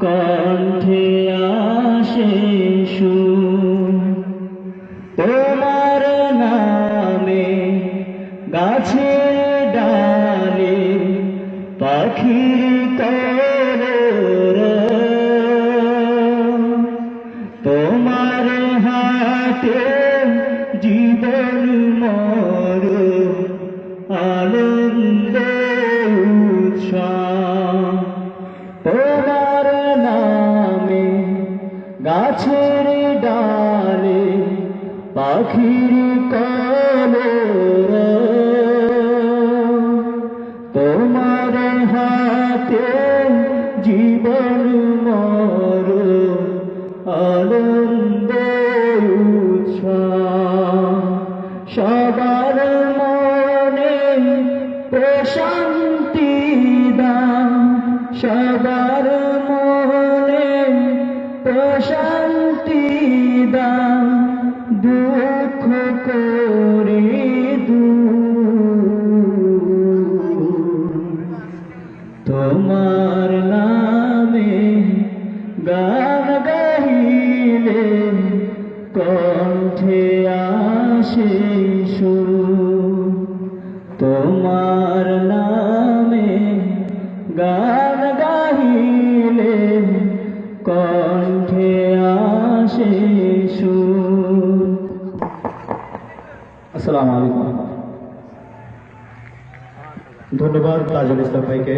কণ্ঠে আসে সুর। তোমার নামে গাছের ডালে পাখির কলরব, তোমার হাতে জীবন মরণ আনন্দ উৎসব। তোমার নামে গাছের ডালে পাখির কলরব, তোমার হাতে জীবন মরণ আনন্দ উৎসব। সবার মনে প্রশান্তি দাও, সবার মনে প্রশান্তি দাও, দুঃখ করে দূর। তোমার নামে গান গাইলে কণ্ঠে আসে সুর। তোমার নামে গান গাইলে কণ্ঠে আসে সুর। আসসালামু আলাইকুম। ধন্যবাদ তাজুল ইসলাম ভাইকে।